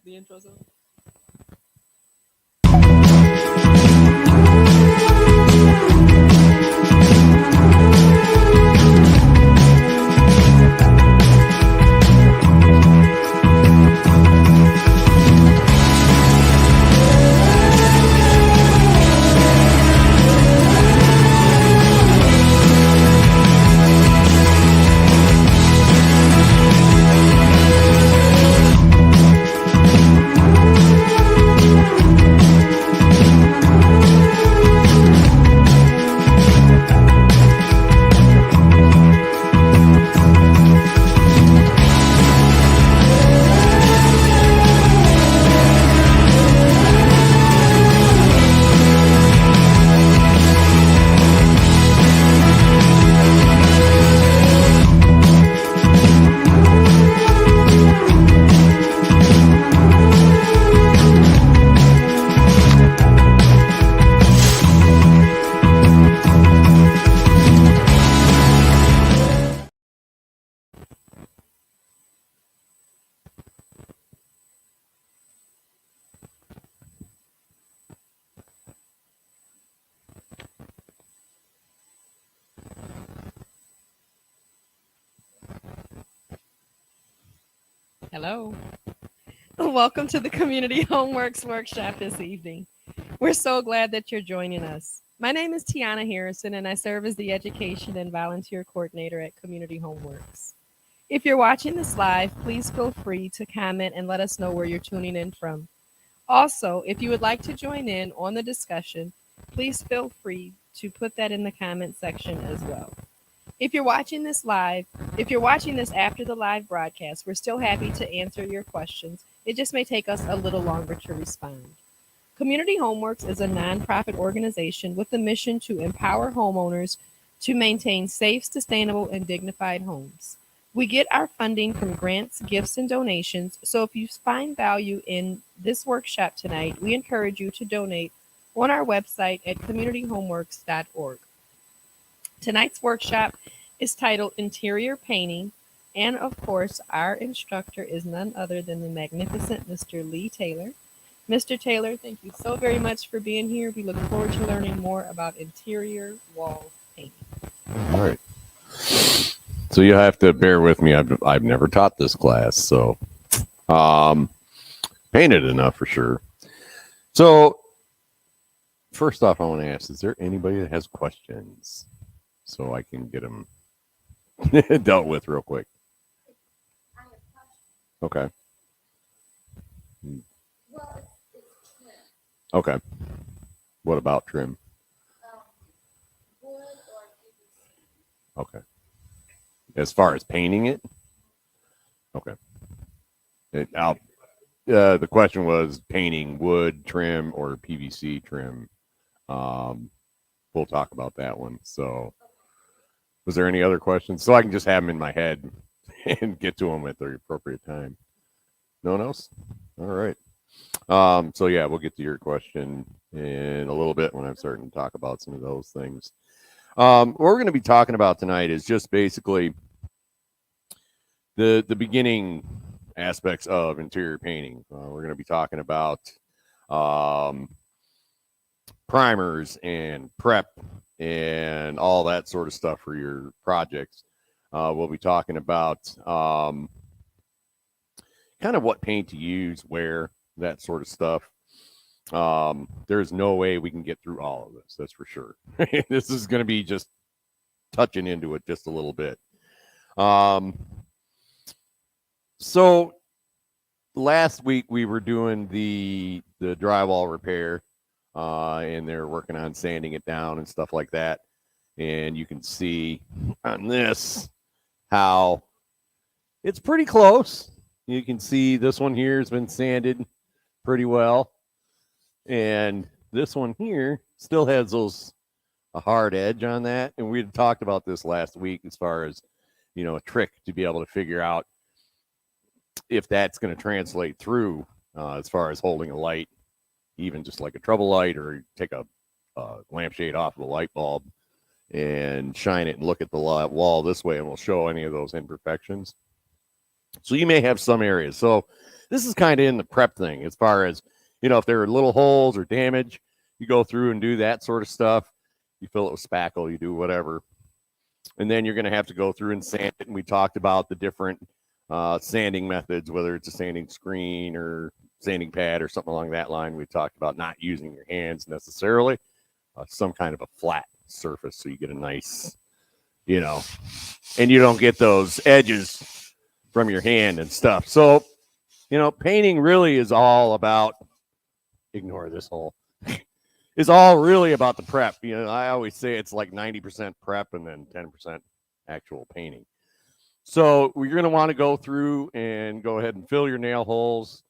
The intro song. Hello. Welcome to the Community Homeworks Workshop this evening. We're so glad that you're joining us. My name is Tiana Harrison, and I serve as the Education and Volunteer Coordinator at Community Homeworks. If you're watching this live, please feel free to comment and let us know where you're tuning in from. Also, if you would like to join in on the discussion, please feel free to put that in the comment section as well. If you're watching this after the live broadcast, we're still happy to answer your questions. It just may take us a little longer to respond. Community Homeworks is a nonprofit organization with the mission to empower homeowners to maintain safe, sustainable, and dignified homes. We get our funding from grants, gifts, and donations, so if you find value in this workshop tonight, we encourage you to donate on our website at communityhomeworks.org. Tonight's workshop is titled Interior Painting, and of course, our instructor is none other than the magnificent Mr. Lee Taylor. Mr. Taylor, thank you so very much for being here. We look forward to learning more about interior wall painting. All right. So you have to bear with me. I've never taught this class, so painted enough for sure. So first off, I want to ask, is there anybody that has questions so I can get them dealt with real quick? Okay. Well, it's trim. Okay. What about trim? Wood or PVC. Okay. As far as painting it? Okay. Now, the question was painting wood trim or PVC trim. We'll talk about that one. So, was there any other questions? So I can just have them in my head and get to them at the appropriate time. No one else? All right. So yeah, we'll get to your question in a little bit when I'm starting to talk about some of those things. What we're going to be talking about tonight is just basically the beginning aspects of interior painting. We're going to be talking about primers and prep and all that sort of stuff for your projects. We'll be talking about kind of what paint to use, where, that sort of stuff. There's no way we can get through all of this, that's for sure. This is going to be just touching into it just a little bit. So last week we were doing the drywall repair, and they're working on sanding it down and stuff like that. And you can see on this how it's pretty close. You can see this one here has been sanded pretty well, and this one here still has a hard edge on that. And we had talked about this last week as far as, a trick to be able to figure out if that's going to translate through as far as holding a light, even just like a trouble light, or take a lampshade off of a light bulb and shine it and look at the wall this way, and we'll show any of those imperfections. So you may have some areas. So this is kind of in the prep thing as far as, if there are little holes or damage, you go through and do that sort of stuff. You fill it with spackle, you do whatever. And then you're going to have to go through and sand it. And we talked about the different sanding methods, whether it's a sanding screen or sanding pad or something along that line. We talked about not using your hands necessarily, some kind of a flat surface so you get a nice, and you don't get those edges from your hand and stuff. So, painting really is all about, ignore this hole, is all really about the prep. I always say it's like 90% prep and then 10% actual painting. So you're going to want to go through and go ahead and fill your nail holes,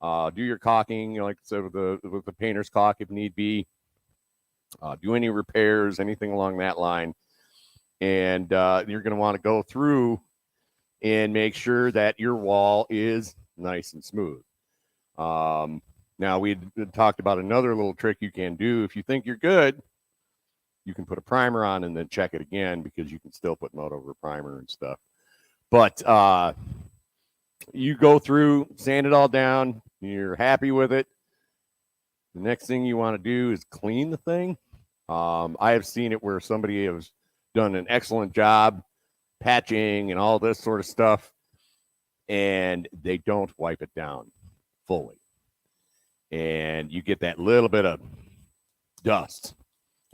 do your caulking, like I said, with the painter's caulk if need be, do any repairs, anything along that line. And you're going to want to go through and make sure that your wall is nice and smooth. Now, we talked about another little trick you can do. If you think you're good, you can put a primer on and then check it again, because you can still put mold over primer and stuff. But you go through, sand it all down, you're happy with it. The next thing you want to do is clean the thing. I have seen it where somebody has done an excellent job patching and all this sort of stuff, and they don't wipe it down fully. And you get that little bit of dust,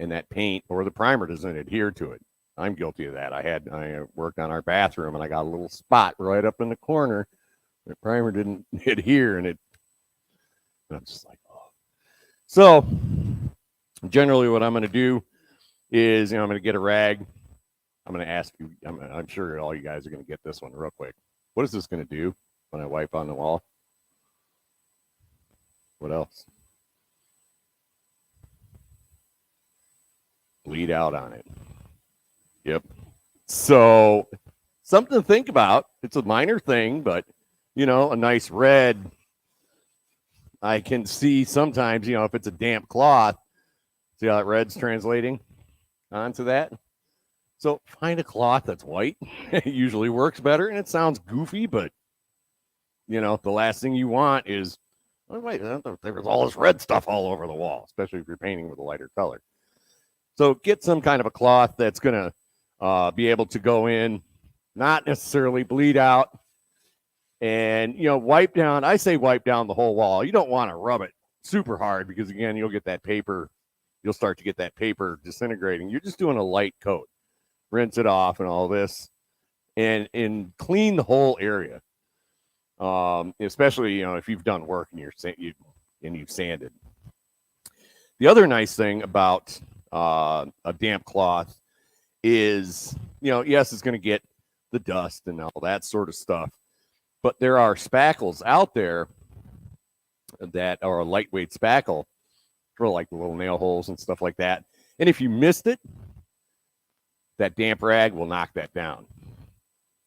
and that paint or the primer doesn't adhere to it. I'm guilty of that. I worked on our bathroom, and I got a little spot right up in the corner. The primer didn't adhere, and I'm just like, oh. So generally what I'm going to do is, I'm going to get a rag. I'm going to ask you, I'm sure all you guys are going to get this one real quick. What is this going to do when I wipe on the wall? What else? Bleed out on it. Yep. So something to think about. It's a minor thing, but a nice red. I can see sometimes, if it's a damp cloth, see how that red's translating onto that. So find a cloth that's white. It usually works better, and it sounds goofy, but the last thing you want is, oh, wait, there's all this red stuff all over the wall, especially if you're painting with a lighter color. So get some kind of a cloth that's going to be able to go in, not necessarily bleed out, and, wipe down. I say wipe down the whole wall. You don't want to rub it super hard, because, again, you'll get that paper. You'll start to get that paper disintegrating. You're just doing a light coat. Rinse it off and all this, and clean the whole area. Especially, if you've done work and you've sanded. The other nice thing about a damp cloth is, yes, it's going to get the dust and all that sort of stuff, but there are spackles out there that are a lightweight spackle for like the little nail holes and stuff like that. And if you missed it, that damp rag will knock that down.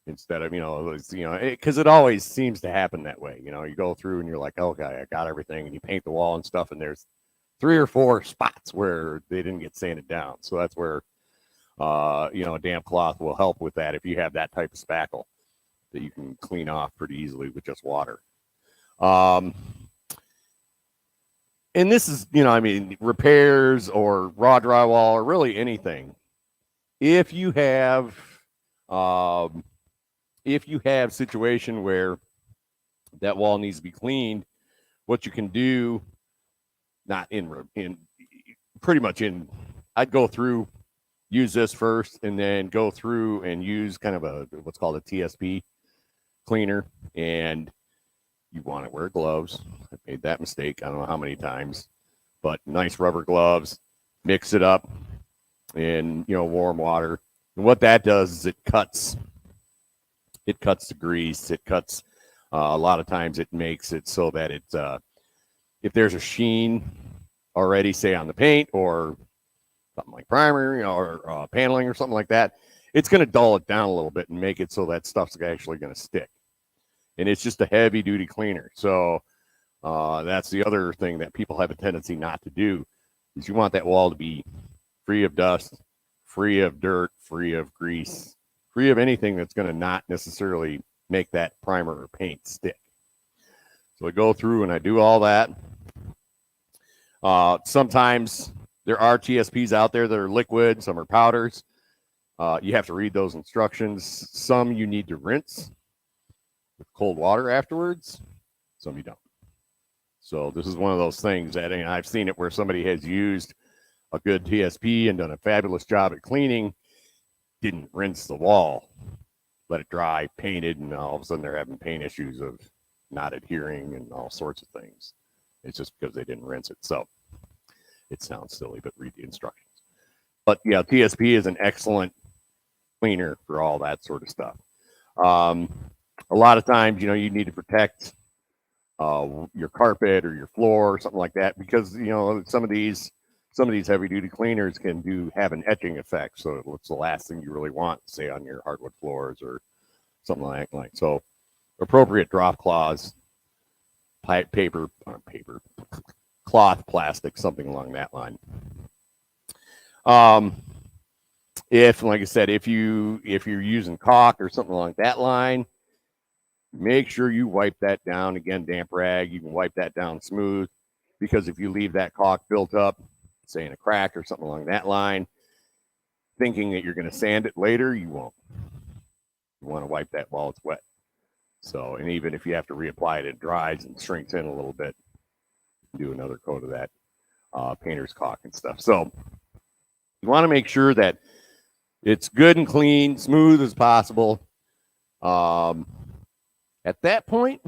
Instead of, because it always seems to happen that way. You go through and you're like, okay, I got everything, and you paint the wall and stuff, and there's 3 or 4 spots where they didn't get sanded down. So that's where, a damp cloth will help with that if you have that type of spackle that you can clean off pretty easily with just water. And this is, repairs or raw drywall or really anything. If you have situation where that wall needs to be cleaned, what you can do, I'd go through, use this first, and then go through and use kind of what's called a TSP cleaner. And you want to wear gloves. I made that mistake I don't know how many times, but nice rubber gloves, mix it up in warm water. And what that does is it cuts the grease. It cuts a lot of times it makes it so that it's if there's a sheen already, say on the paint or something like primer, or paneling or something like that, it's going to dull it down a little bit and make it so that stuff's actually going to stick. And it's just a heavy duty cleaner. So that's the other thing that people have a tendency not to do, is you want that wall to be free of dust, free of dirt, free of grease, free of anything that's going to not necessarily make that primer or paint stick. So I go through and I do all that. Sometimes there are TSPs out there that are liquid, some are powders. You have to read those instructions. Some you need to rinse with cold water afterwards, some you don't. So this is one of those things that, and I've seen it where somebody has used a good TSP and done a fabulous job at cleaning, didn't rinse the wall, let it dry, painted, and all of a sudden they're having paint issues of not adhering and all sorts of things. It's just because they didn't rinse it. So it sounds silly, but read the instructions. But yeah, TSP is an excellent cleaner for all that sort of stuff. A lot of times, you need to protect your carpet or your floor or something like that, because some of these heavy duty cleaners can have an etching effect. So it's the last thing you really want, say on your hardwood floors or something like that. So appropriate drop cloths, cloth, plastic, something along that line. If, like I said, if you're using caulk or something along that line, make sure you wipe that down. Again, damp rag, you can wipe that down smooth, because if you leave that caulk built up, say in a crack or something along that line, thinking that you're going to sand it later, you won't. You want to wipe that while it's wet. So, and even if you have to reapply it, it dries and shrinks in a little bit. Do another coat of that painter's caulk and stuff. So you want to make sure that it's good and clean, smooth as possible. At that point,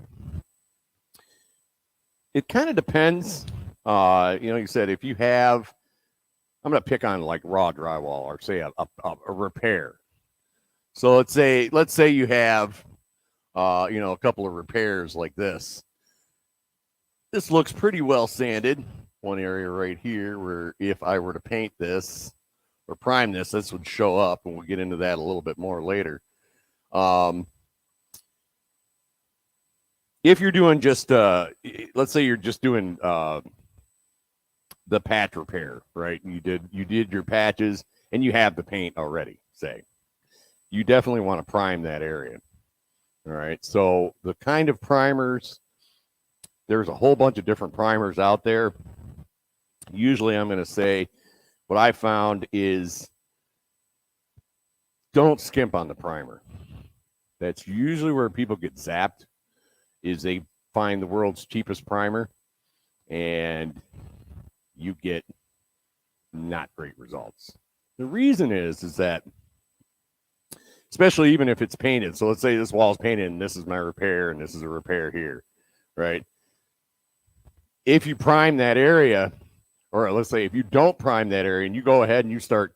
it kind of depends. Like you said, if you have, I'm going to pick on like raw drywall, or say a repair. So let's say you have, a couple of repairs like this. This looks pretty well sanded. One area right here where if I were to paint this or prime this would show up, and we'll get into that a little bit more later. If you're doing just, let's say you're just doing the patch repair, right? You did your patches and you have the paint already, say. You definitely want to prime that area. All right. So the kind of primers, there's a whole bunch of different primers out there. Usually I'm going to say what I found is don't skimp on the primer. That's usually where people get zapped, is they find the world's cheapest primer and you get not great results. The reason is that, especially even if it's painted, so let's say this wall's painted and this is my repair and this is a repair here, right? If you prime that area, or let's say if you don't prime that area and you go ahead and you start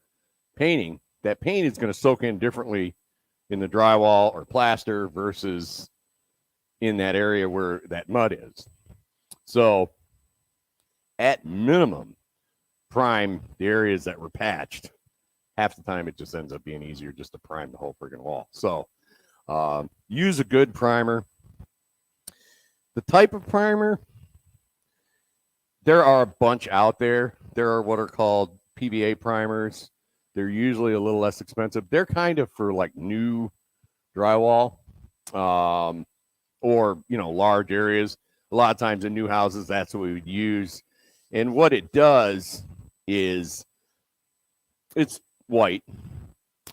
painting, that paint is going to soak in differently in the drywall or plaster versus in that area where that mud is. So at minimum, prime the areas that were patched. Half the time it just ends up being easier just to prime the whole friggin' wall. So use a good primer. The type of primer, there are a bunch out there. There are what are called PVA primers. They're usually a little less expensive. They're kind of for like new drywall, or large areas. A lot of times in new houses, that's what we would use. And what it does is it's white,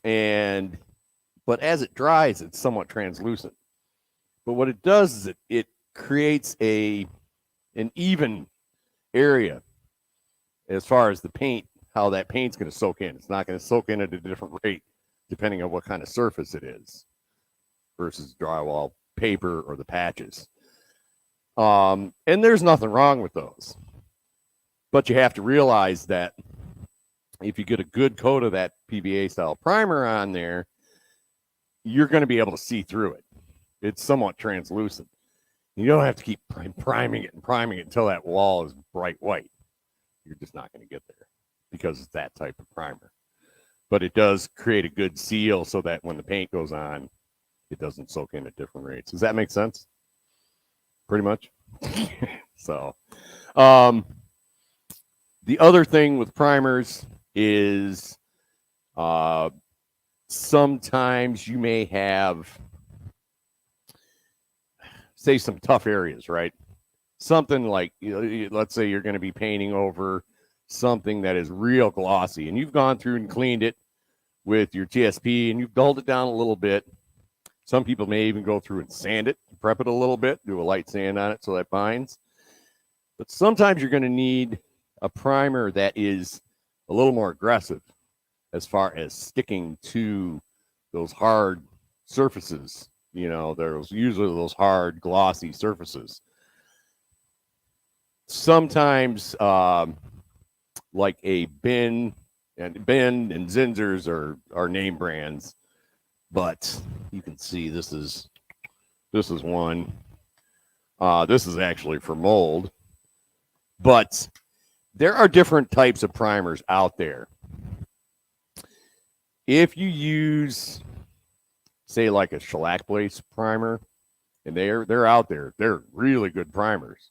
but as it dries, it's somewhat translucent. But what it does is it creates an even area as far as the paint, how that paint's going to soak in. It's not going to soak in at a different rate depending on what kind of surface it is versus drywall, paper, or the patches. And there's nothing wrong with those. But you have to realize that if you get a good coat of that PVA style primer on there, you're going to be able to see through it. It's somewhat translucent. You don't have to keep priming it until that wall is bright white. You're just not going to get there because it's that type of primer. But it does create a good seal so that when the paint goes on, it doesn't soak in at different rates. Does that make sense? Pretty much. So, the other thing with primers is sometimes you may have say some tough areas, right? Something like, let's say you're going to be painting over something that is real glossy, and you've gone through and cleaned it with your TSP and you've dulled it down a little bit. Some people may even go through and sand it, prep it a little bit, do a light sand on it so that binds. But sometimes you're going to need a primer that is a little more aggressive as far as sticking to those hard surfaces. There's usually those hard, glossy surfaces. Sometimes, like a Ben and Zinsser's are name brands, but you can see this is one. This is actually for mold, but there are different types of primers out there. If you use, say, like a shellac base primer, and they're out there, they're really good primers.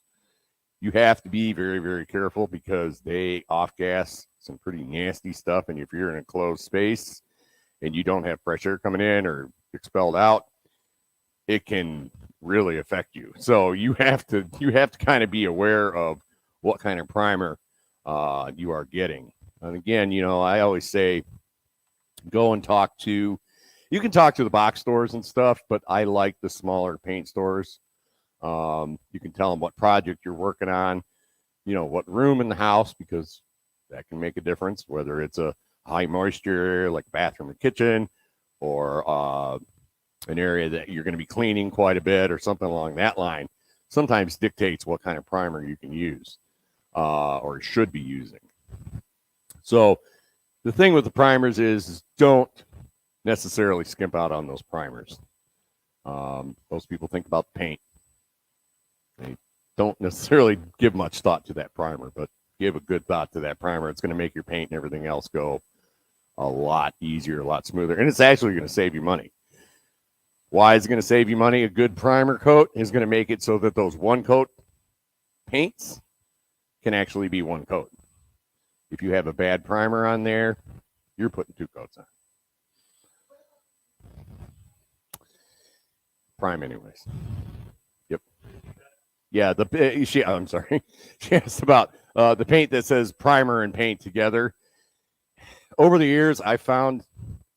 You have to be very, very careful because they off-gas some pretty nasty stuff, and if you're in a closed space and you don't have fresh air coming in or expelled out, it can really affect you. So you have to kind of be aware of what kind of primer you are getting. And again, I always say, go and you can talk to the box stores and stuff, but I like the smaller paint stores. You can tell them what project you're working on, what room in the house, because that can make a difference, whether it's a high moisture area like bathroom or kitchen, or an area that you're going to be cleaning quite a bit or something along that line. Sometimes dictates what kind of primer you can use or should be using. So the thing with the primers is don't necessarily skimp out on those primers. Most people think about the paint. They don't necessarily give much thought to that primer, but give a good thought to that primer. It's going to make your paint and everything else go a lot easier, a lot smoother, and it's actually going to save you money. Why is it going to save you money? A good primer coat is going to make it so that those one coat paints can actually be one coat. If you have a bad primer on there, you're putting two coats on. Prime anyways. Yep. Yeah, I'm sorry. She asked about the paint that says primer and paint together. Over the years, I found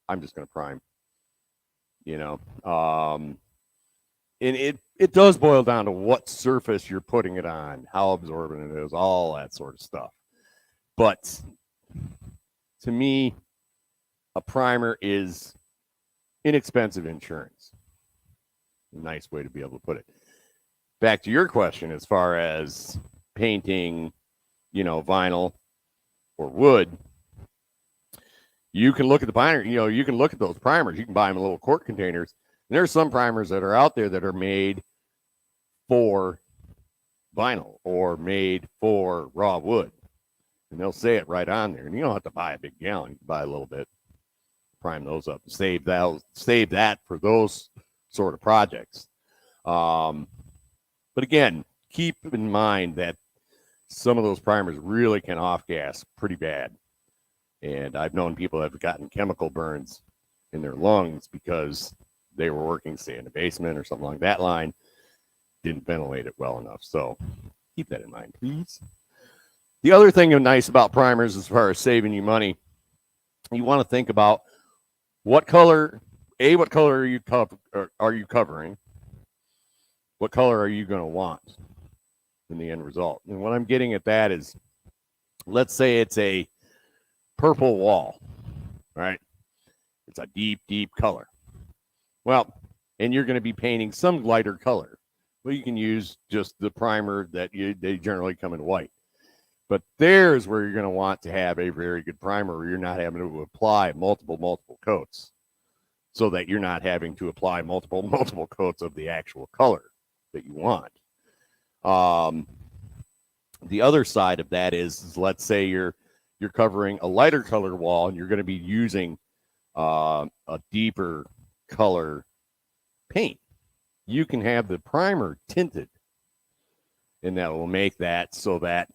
I'm just going to prime. And it does boil down to what surface you're putting it on, how absorbent it is, all that sort of stuff. But to me, a primer is inexpensive insurance. A nice way to be able to put it. Back to your question, as far as painting, vinyl or wood, you can look at the primer, you can look at those primers. You can buy them in little quart containers. And there's some primers that are out there that are made for vinyl or made for raw wood. And they'll say it right on there. And you don't have to buy a big gallon. You can buy a little bit, prime those up, save that for those sort of projects. But again, keep in mind that some of those primers really can off-gas pretty bad. And I've known people that have gotten chemical burns in their lungs because they were working, say, in a basement or something along that line, didn't ventilate it well enough. So keep that in mind, please. The other thing nice about primers, as far as saving you money, you want to think about what color are you covering? What color are you going to want in the end result? And what I'm getting at that is, let's say it's a purple wall, right? It's a deep, deep color. Well, and you're going to be painting some lighter color. Well, you can use just the primer that they generally come in white. But there's where you're going to want to have a very good primer where you're not having to apply multiple coats, so that you're not having to apply multiple coats of the actual color that you want. The other side of that is let's say you're covering a lighter color wall and you're going to be using a deeper color paint. You can have the primer tinted, and that will make that so that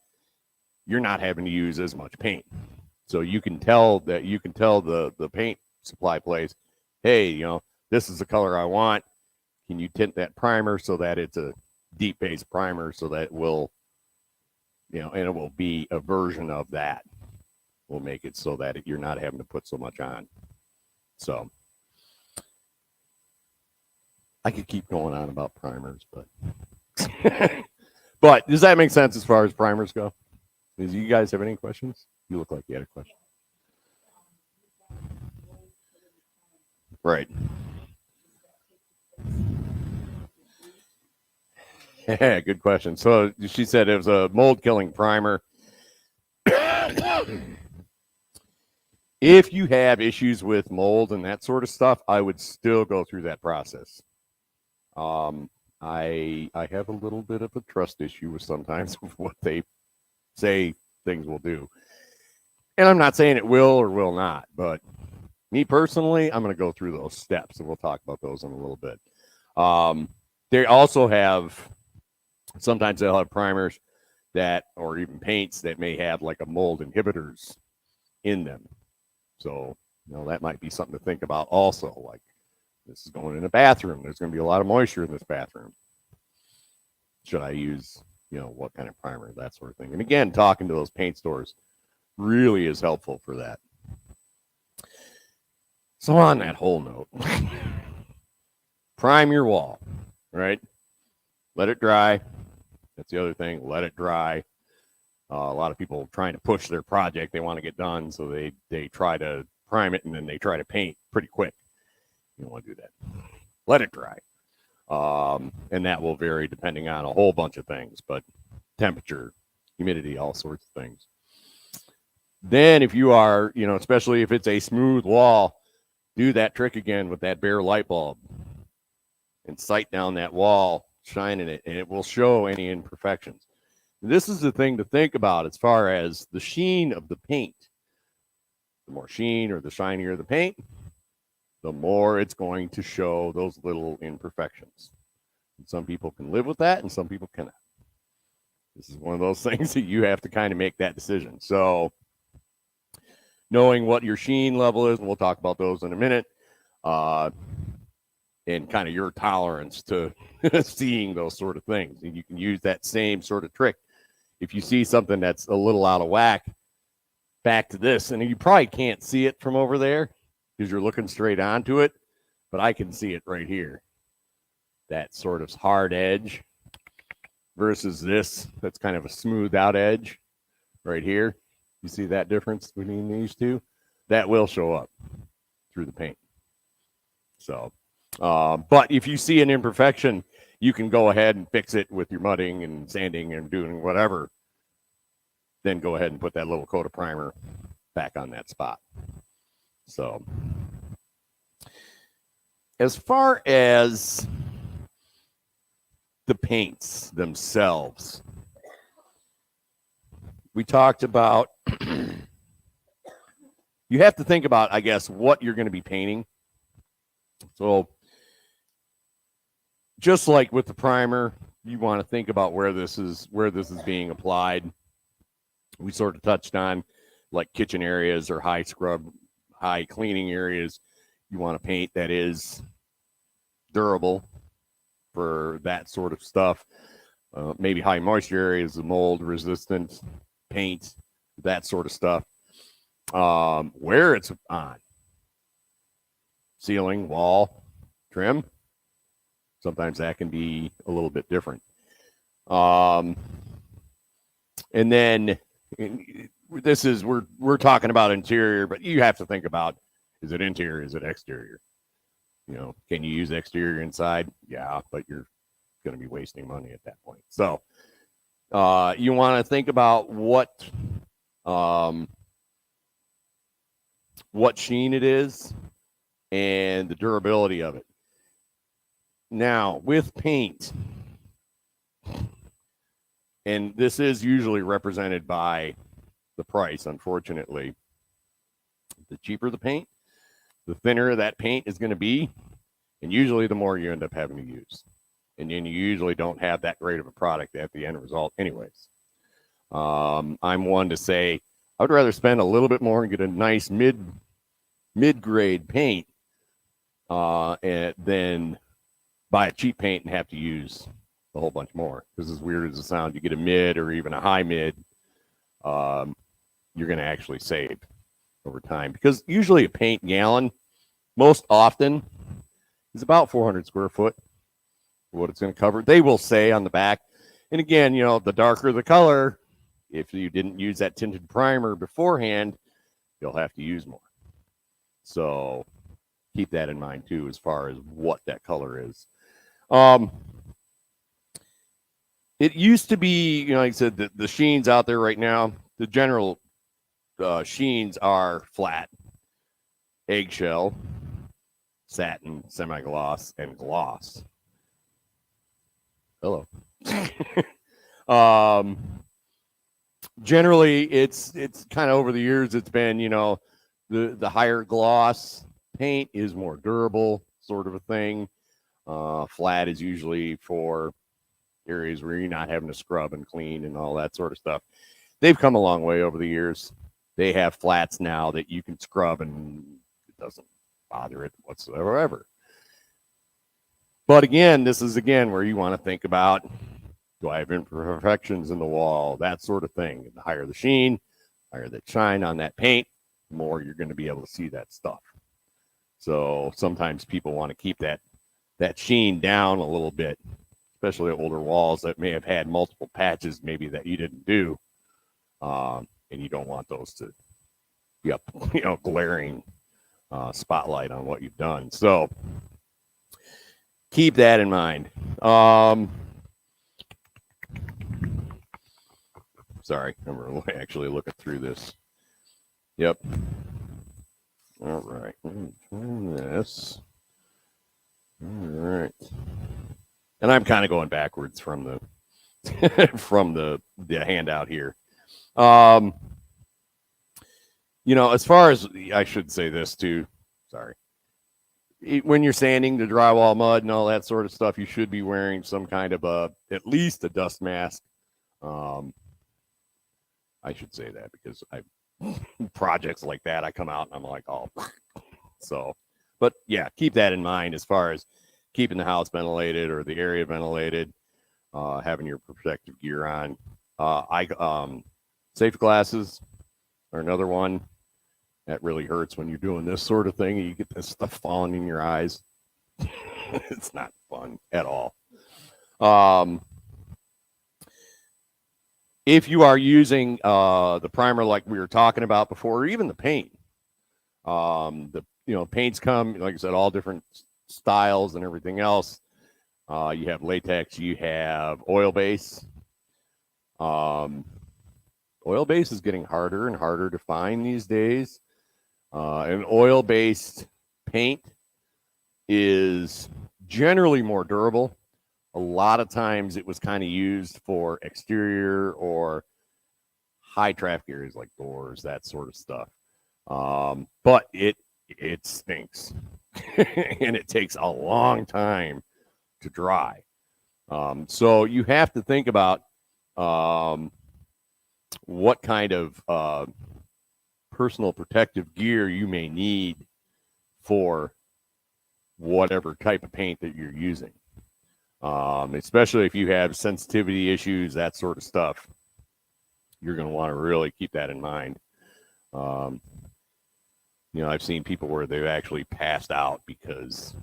you're not having to use as much paint. So you can tell the paint supply place, hey, this is the color I want. Can you tint that primer so that it's a deep base primer so that it will, and it will be a version of that. We'll make it so that you're not having to put so much on. So I could keep going on about primers, but but does that make sense as far as primers go? Do you guys have any questions? You look like you had a question. Right. Good question. So she said it was a mold killing primer. If you have issues with mold and that sort of stuff, I would still go through that process. I have a little bit of a trust issue with sometimes with what they say things will do. And I'm not saying it will or will not, but me personally, I'm going to go through those steps, and we'll talk about those in a little bit. They also have, sometimes they'll have primers that, or even paints that may have like a mold inhibitors in them. So, that might be something to think about also. Like, this is going in a bathroom. There's going to be a lot of moisture in this bathroom. Should I use, what kind of primer, that sort of thing. And again, talking to those paint stores really is helpful for that. So on that whole note, prime your wall, right? Let it dry. That's the other thing. Let it dry. A lot of people trying to push their project they want to get done, so they try to prime it and then they try to paint pretty quick. You don't want to do that. Let it dry. And that will vary depending on a whole bunch of things, but temperature, humidity, all sorts of things. Then if you are, especially if it's a smooth wall, do that trick again with that bare light bulb and sight down that wall, shining it, and it will show any imperfections. This is the thing to think about as far as the sheen of the paint. The more sheen or the shinier the paint, the more it's going to show those little imperfections. And some people can live with that and some people cannot. This is one of those things that you have to kind of make that decision. So knowing what your sheen level is, and we'll talk about those in a minute, and kind of your tolerance to seeing those sort of things. And you can use that same sort of trick. If you see something that's a little out of whack, back to this, and you probably can't see it from over there because you're looking straight onto it, but I can see it right here. That sort of hard edge versus this, that's kind of a smooth out edge right here. You see that difference between these two? That will show up through the paint. So, but if you see an imperfection, you can go ahead and fix it with your mudding and sanding and doing whatever. Then go ahead and put that little coat of primer back on that spot. So, as far as the paints themselves, we talked about, you have to think about, I guess, what you're going to be painting. So, just like with the primer, you want to think about where this is being applied. We sort of touched on like kitchen areas or high scrub, high cleaning areas. You want to paint that is durable for that sort of stuff. Maybe high moisture areas, the mold resistant paint, that sort of stuff. Where it's on, ceiling, wall, trim. Sometimes that can be a little bit different. And then this is, we're talking about interior, but you have to think about, is it interior? Is it exterior? Can you use exterior inside? Yeah, but you're going to be wasting money at that point. So you want to think about what sheen it is and the durability of it. Now, with paint, and this is usually represented by the price, unfortunately. The cheaper the paint, the thinner that paint is going to be, and usually the more you end up having to use. And then you usually don't have that great of a product at the end result anyways. I'm one to say I would rather spend a little bit more and get a nice mid-grade paint than buy a cheap paint and have to use a whole bunch more. Because as weird as it sounds, you get a mid or even a high mid, you're going to actually save over time. Because usually a paint gallon, most often, is about 400 square foot for what it's going to cover. They will say on the back. And again, the darker the color, if you didn't use that tinted primer beforehand, you'll have to use more. So keep that in mind too, as far as what that color is. It used to be, like I said, the sheens out there right now, the general sheens are flat, eggshell, satin, semi-gloss, and gloss. Hello. Generally, it's kind of over the years, it's been, the higher gloss paint is more durable, sort of a thing. Flat is usually for areas where you're not having to scrub and clean and all that sort of stuff. They've come a long way over the years. They have flats now that you can scrub and it doesn't bother it whatsoever. But again, this is where you want to think about, do I have imperfections in the wall? That sort of thing. The higher the sheen, higher the shine on that paint, the more you're going to be able to see that stuff. So sometimes people want to keep that sheen down a little bit, especially older walls that may have had multiple patches maybe that you didn't do. And you don't want those to be up, glaring spotlight on what you've done. So keep that in mind. Sorry, I'm actually looking through this. Yep. All right. Turn this. All right. And I'm kind of going backwards from the from the handout here. As far as, I should say this too. Sorry. When you're sanding the drywall mud and all that sort of stuff, you should be wearing some kind of at least a dust mask. I should say that because projects like that, I come out and I'm like, oh, so, but yeah, keep that in mind as far as keeping the house ventilated or the area ventilated, having your protective gear on. Safe glasses are another one that really hurts when you're doing this sort of thing and you get this stuff falling in your eyes. It's not fun at all. If you are using the primer like we were talking about before, or even the paint, paints come, like I said, all different styles and everything else. You have latex, you have oil base. Oil base is getting harder and harder to find these days. An oil-based paint is generally more durable. A lot of times it was kind of used for exterior or high traffic areas like doors, that sort of stuff. But it stinks and it takes a long time to dry. So you have to think about what kind of personal protective gear you may need for whatever type of paint that you're using. Especially if you have sensitivity issues, that sort of stuff, you're going to want to really keep that in mind. I've seen people where they've actually passed out because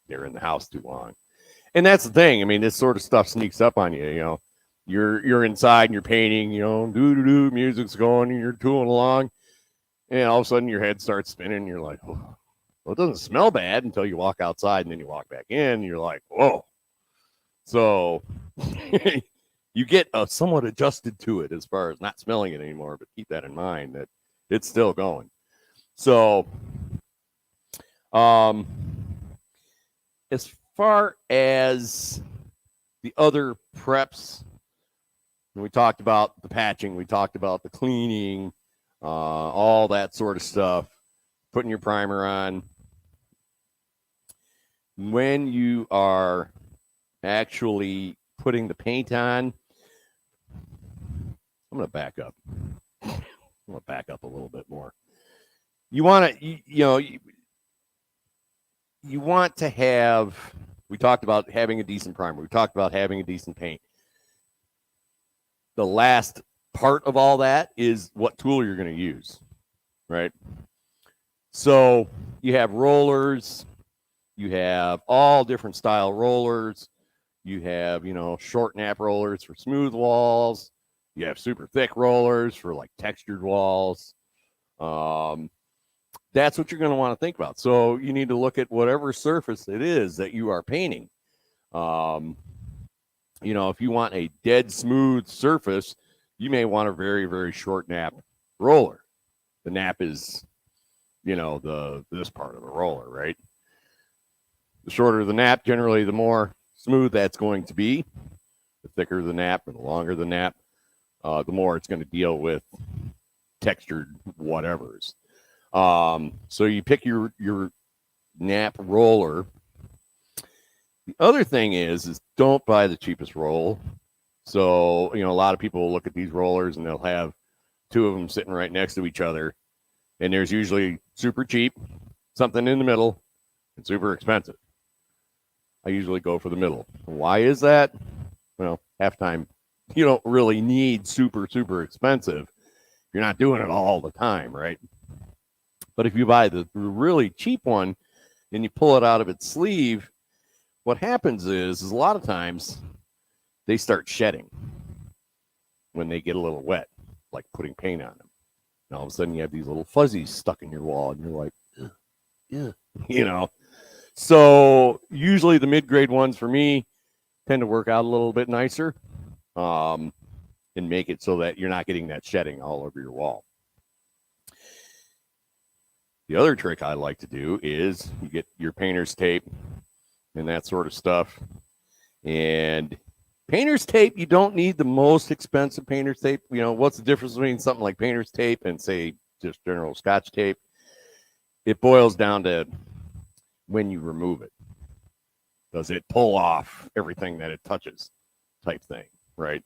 they're in the house too long. And that's the thing. I mean, this sort of stuff sneaks up on you, You're inside and you're painting, doo-doo-doo, music's going and you're tooling along. And all of a sudden your head starts spinning and you're like, oh. Well, it doesn't smell bad until you walk outside and then you walk back in and you're like, whoa. So you get somewhat adjusted to it as far as not smelling it anymore, but keep that in mind that it's still going. So as far as the other preps, we talked about the patching, we talked about the cleaning, all that sort of stuff, putting your primer on. When you are actually putting the paint on, I'm going to back up. I'm going to back up a little bit more. You want to, you want to have We talked about having a decent primer. We talked about having a decent paint. The last part of all that is what tool you're going to use, right? So you have rollers, you have all different style rollers. You have, short nap rollers for smooth walls. You have super thick rollers for like textured walls. That's what you're going to want to think about. So you need to look at whatever surface it is that you are painting. If you want a dead smooth surface, you may want a very, very short nap roller. The nap is, this part of the roller, right? The shorter the nap, generally, the more smooth that's going to be. The thicker the nap and the longer the nap, the more it's going to deal with textured whatevers. So you pick your nap roller. The other thing is don't buy the cheapest roll. So, a lot of people will look at these rollers and they'll have two of them sitting right next to each other. And there's usually super cheap, something in the middle, and super expensive. I usually go for the middle. Why is that? Well, half time, you don't really need super, super expensive. You're not doing it all the time, right? But if you buy the really cheap one and you pull it out of its sleeve, what happens is a lot of times they start shedding when they get a little wet, like putting paint on them. And all of a sudden you have these little fuzzies stuck in your wall and you're like, yeah. So usually the mid-grade ones for me tend to work out a little bit nicer and make it so that you're not getting that shedding all over your wall. The other trick I like to do is you get your painter's tape and that sort of stuff. And painter's tape, you don't need the most expensive painter's tape. What's the difference between something like painter's tape and, say, just general Scotch tape? It boils down to when you remove it. Does it pull off everything that it touches type thing, right?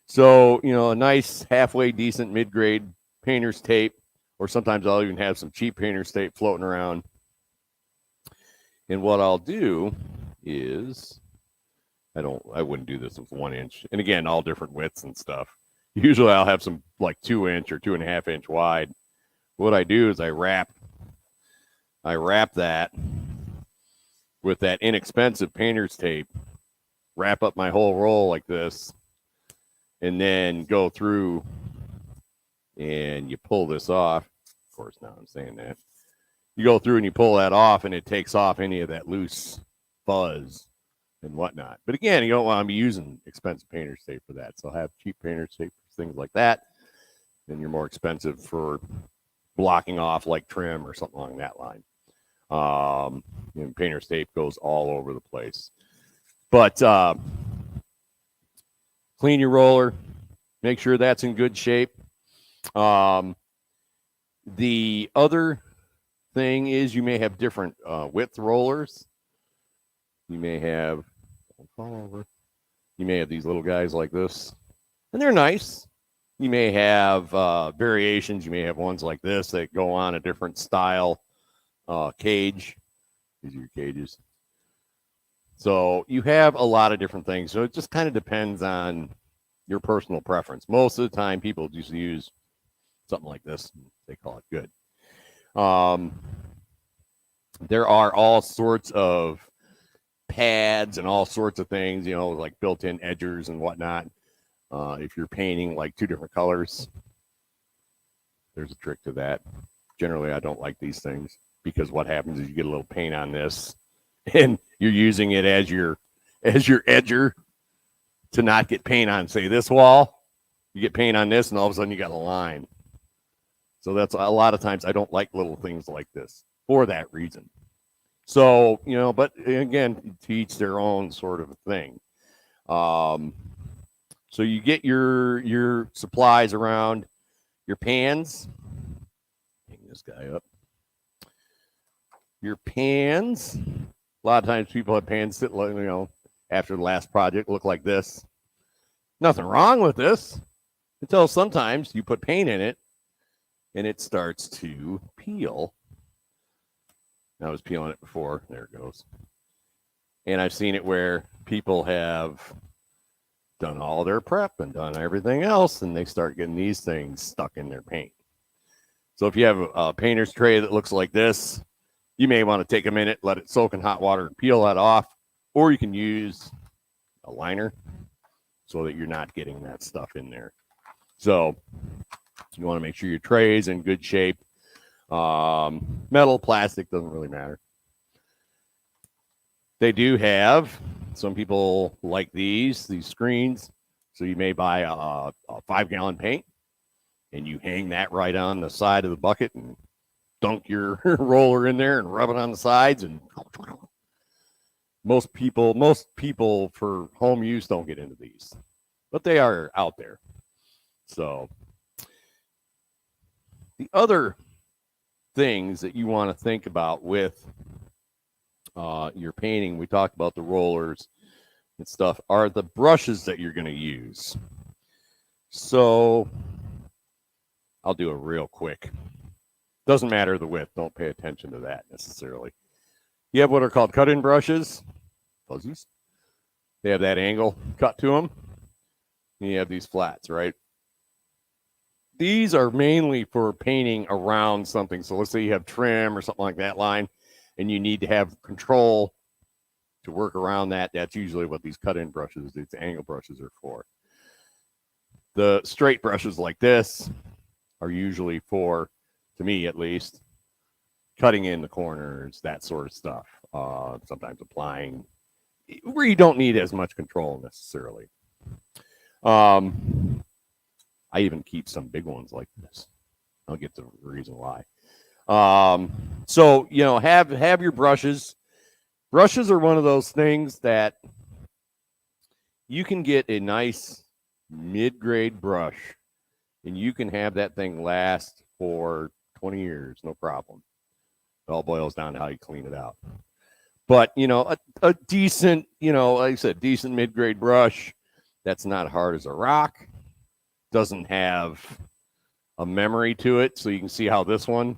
So, a nice halfway decent mid-grade painter's tape, or sometimes I'll even have some cheap painter's tape floating around. And what I'll do is, I wouldn't do this with 1 inch. And again, all different widths and stuff. Usually I'll have some like 2 inch or 2.5 inch wide. What I do is I wrap that with that inexpensive painter's tape, wrap up my whole roll like this, and then go through and you pull this off. Of course, now I'm saying that. You go through and you pull that off and it takes off any of that loose fuzz and whatnot. But again, you don't want to be using expensive painter's tape for that. So have cheap painter's tape for things like that. Then you're more expensive for blocking off like trim or something along that line. And painter's tape goes all over the place. But clean your roller. Make sure that's in good shape. The other thing is you may have different width rollers. You may have, don't fall over. You may have these little guys like this, and they're nice. You may have variations. You may have ones like this that go on a different style cage. These are your cages. So you have a lot of different things. So it just kind of depends on your personal preference. Most of the time, people just use something like this. They call it good. There are all sorts of pads and all sorts of things, like built-in edgers and whatnot. If you're painting like two different colors, there's a trick to that. Generally, I don't like these things because what happens is you get a little paint on this and you're using it as your edger to not get paint on, say, this wall. You get paint on this and all of a sudden you got a line. So that's a lot of times I don't like little things like this for that reason. So, but again, to each their own sort of a thing. So you get your supplies around, your pans. Hang this guy up. Your pans. A lot of times people have pans that, after the last project look like this. Nothing wrong with this until sometimes you put paint in it and it starts to peel. I was peeling it before. There it goes. And I've seen it where people have done all their prep and done everything else, and they start getting these things stuck in their paint. So if you have a painter's tray that looks like this, you may want to take a minute, let it soak in hot water, and peel that off, or you can use a liner so that you're not getting that stuff in there. So you want to make sure your tray is in good shape. Metal, plastic, doesn't really matter. They do have, some people like these screens. So you may buy a 5-gallon paint and you hang that right on the side of the bucket and dunk your roller in there and rub it on the sides. And most people for home use don't get into these, but they are out there. So the other things that you want to think about with your painting, we talked about the rollers and stuff, are the brushes that you're going to use. So I'll do it real quick. Doesn't matter the width. Don't pay attention to that necessarily. You have what are called cut-in brushes, fuzzies. They have that angle cut to them. And you have these flats, right? These are mainly for painting around something. So let's say you have trim or something like that line, and you need to have control to work around that. That's usually what these cut-in brushes, these angle brushes are for. The straight brushes like this are usually for, to me at least, cutting in the corners, that sort of stuff. Sometimes applying where you don't need as much control necessarily. I even keep some big ones like this. I'll get to the reason why. So, you know, have your brushes. Brushes are one of those things that you can get a nice mid-grade brush and you can have that thing last for 20 years, no problem. It all boils down to how you clean it out. But, you know, a decent, you know, like I said, decent mid-grade brush that's not hard as a rock, doesn't have a memory to it. So you can see how this one,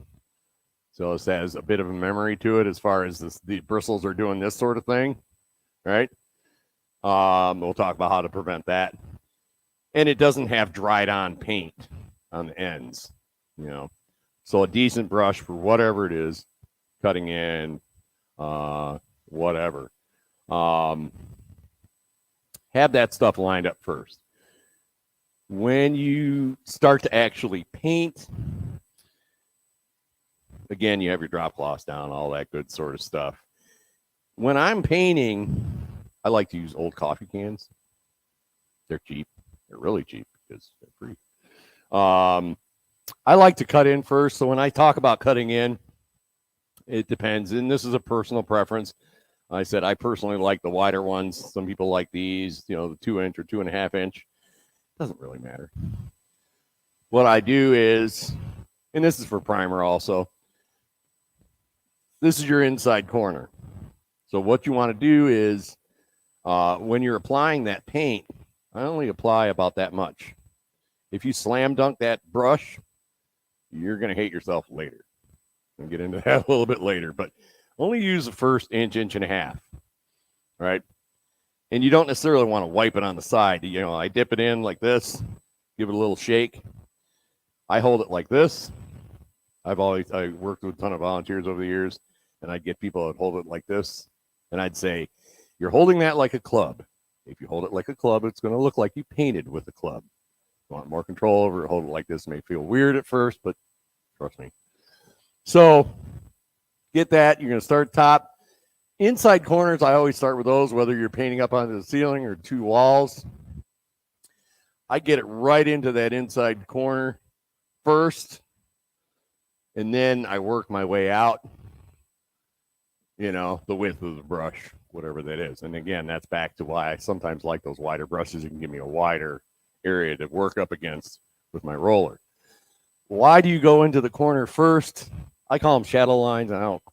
so it has a bit of a memory to it as far as the bristles are doing this sort of thing, right? We'll talk about how to prevent that. And it doesn't have dried on paint on the ends, you know. So a decent brush for whatever it is, cutting in, whatever. Have that stuff lined up first. When you start to actually paint, again, you have your drop cloths down, all that good sort of stuff. When I'm painting, I like to use old coffee cans. They're cheap. They're really cheap because they're free. I like to cut in first. So when I talk about cutting in, it depends. And this is a personal preference. I said I personally like the wider ones. Some people like these, you know, the 2-inch or 2.5-inch. Doesn't really matter. What I do is, and this is for primer also, this is your inside corner. So what you want to do is, when you're applying that paint, I only apply about that much. If you slam dunk that brush, you're going to hate yourself later. I'll get into that a little bit later, but only use the first inch, inch and a half, right? And you don't necessarily want to wipe it on the side. You know, I dip it in like this, give it a little shake. I hold it like this. I worked with a ton of volunteers over the years, and I'd get people that hold it like this, and I'd say, you're holding that like a club. If you hold it like a club, it's going to look like you painted with a club. You want more control over it, hold it like this. It may feel weird at first, but trust me. So get that. You're going to start top. Inside corners, I always start with those, whether you're painting up onto the ceiling or 2 walls. I get it right into that inside corner first, and then I work my way out, you know, the width of the brush, whatever that is. And again, that's back to why I sometimes like those wider brushes. You can give me a wider area to work up against with my roller. Why do you go into the corner first? I call them shadow lines. I don't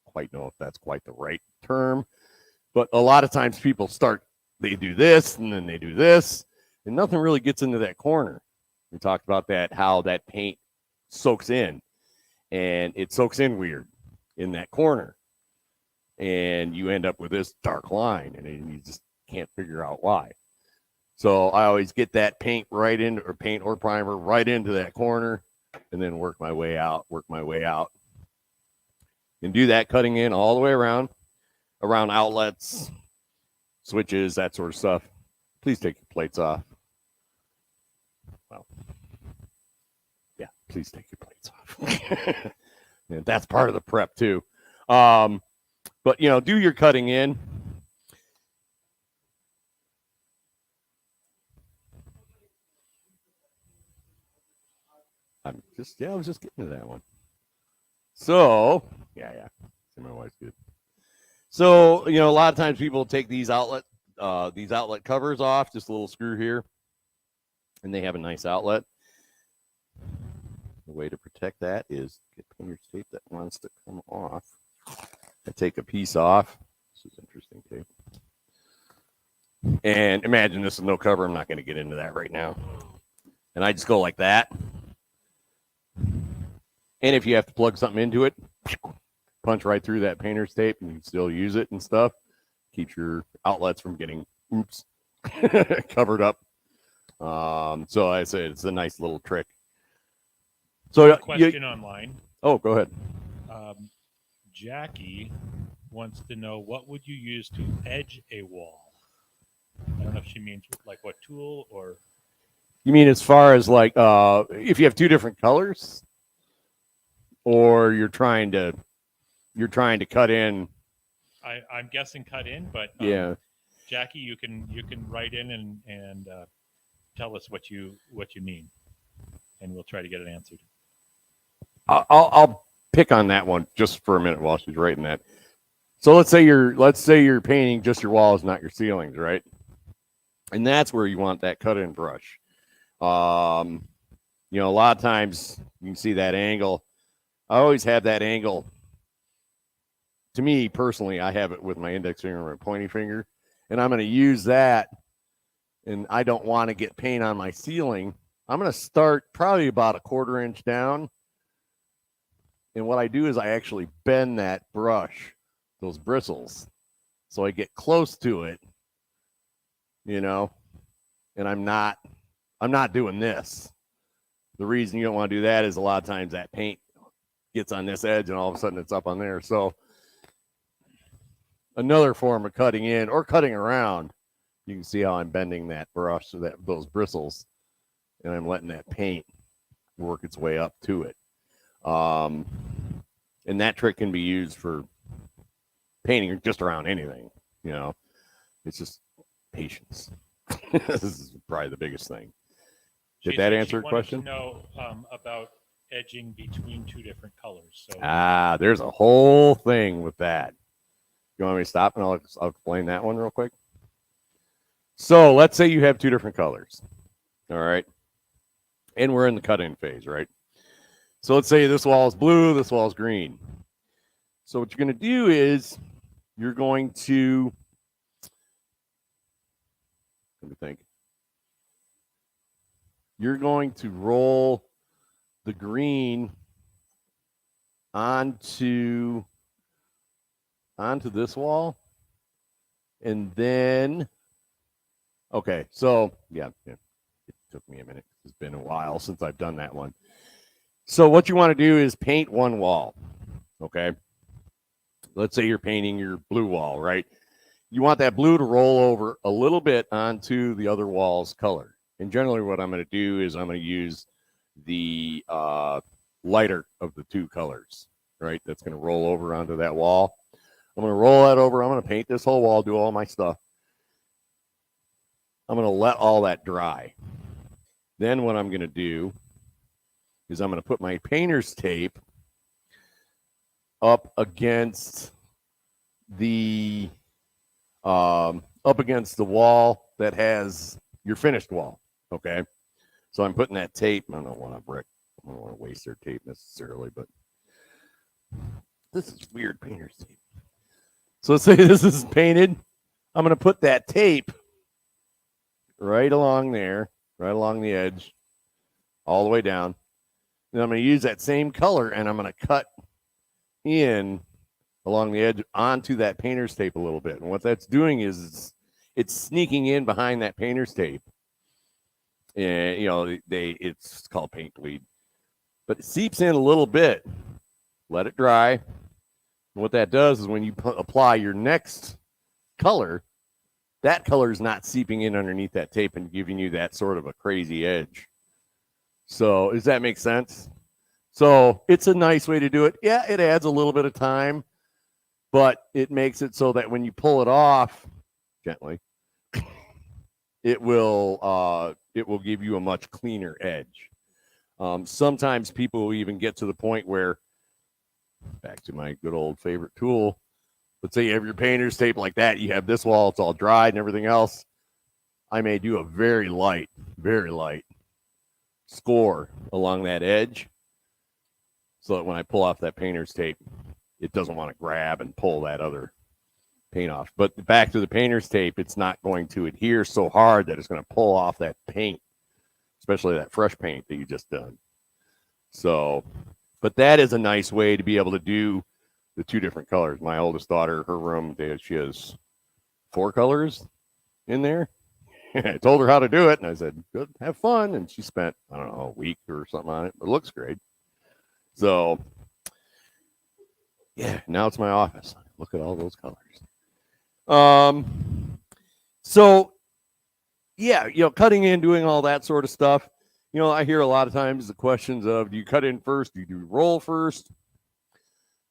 quite know if that's quite the right term, but a lot of times people they do this and then they do this, and nothing really gets into that corner. We talked about that, how that paint soaks in, and it soaks in weird in that corner. and you end up with this dark line, and then you just can't figure out why. So I always get that paint or primer right into that corner, and then work my way out, and do that cutting in all the way around outlets, switches, that sort of stuff. Please take your plates off. Well, yeah, please take your plates off. And that's part of the prep too. But do your cutting in. I was just getting to that one. So, yeah. My wife's good. So, a lot of times people take these outlet covers off, just a little screw here, and they have a nice outlet. The way to protect that is get painter's tape that wants to come off. I take a piece off. This is interesting tape. And imagine this is no cover. I'm not going to get into that right now. And I just go like that. And if you have to plug something into it, punch right through that painter's tape, and you can still use it and stuff. Keeps your outlets from getting covered up. So I say it's a nice little trick. So question online. Oh, go ahead. Jackie wants to know, what would you use to edge a wall? I don't know if she means like what tool, or you mean as far as like if you have two different colors, or you're trying to cut in. I'm guessing cut in, but yeah, Jackie, you can write in and tell us what you mean, and we'll try to get it answered. I'll pick on that one just for a minute while she's writing that. So let's say you're painting just your walls, not your ceilings, right? And that's where you want that cut in brush. A lot of times you can see that angle. I always have that angle. To me personally, I have it with my index finger and my pointing finger, and I'm going to use that. And I don't want to get paint on my ceiling. I'm going to start probably about a 1/4 inch down. And what I do is I actually bend that brush, those bristles, so I get close to it, and I'm not doing this. The reason you don't want to do that is a lot of times that paint gets on this edge and all of a sudden it's up on there. So another form of cutting in or cutting around, you can see how I'm bending that brush, so that those bristles, and I'm letting that paint work its way up to it. And that trick can be used for painting just around anything. It's just patience. This is probably the biggest thing. Did that answer your question? No, about edging between two different colors. So there's a whole thing with that. You want me to stop and I'll explain that one real quick? So let's say you have two different colors. All right. And we're in the cut-in phase, right? So let's say this wall is blue, this wall is green. So what you're going to do is you're going to, let me think. You're going to roll the green onto this wall. And then, okay, so yeah, it took me a minute. It's been a while since I've done that one. So what you want to do is paint one wall, okay? Let's say you're painting your blue wall, right? You want that blue to roll over a little bit onto the other wall's color. And generally what I'm going to do is I'm going to use the lighter of the two colors, right? That's going to roll over onto that wall. I'm going to roll that over. I'm going to paint this whole wall, do all my stuff. I'm going to let all that dry. Then what I'm going to do is I'm going to put my painter's tape up against the wall that has your finished wall. Okay, so I'm putting that tape. I don't want to waste their tape necessarily, but this is weird painter's tape. So let's say this is painted. I'm going to put that tape right along there, right along the edge, all the way down. Then I'm going to use that same color and I'm going to cut in along the edge onto that painter's tape a little bit. And what that's doing is it's sneaking in behind that painter's tape. And, you know, it's called paint bleed. But it seeps in a little bit. Let it dry. And what that does is when you apply your next color, that color is not seeping in underneath that tape and giving you that sort of a crazy edge. So does that make sense? So it's a nice way to do it. Yeah, it adds a little bit of time, but it makes it so that when you pull it off gently, it will give you a much cleaner edge. Sometimes people will even get to the point where, back to my good old favorite tool, let's say you have your painter's tape like that, you have this wall, it's all dried and everything else. I may do a very light score along that edge so that when I pull off that painter's tape, it doesn't want to grab and pull that other paint off. But back to the painter's tape, it's not going to adhere so hard that it's going to pull off that paint, especially that fresh paint that you just done. So, but that is a nice way to be able to do the two different colors. My oldest daughter, her room, she has 4 colors in there. I told her how to do it, and I said, good, have fun. And she spent, I don't know, a week or something on it, but it looks great. So, yeah, now it's my office. Look at all those colors. So, yeah, you know, cutting in, doing all that sort of stuff. You know, I hear a lot of times the questions of, do you cut in first? Do you do roll first?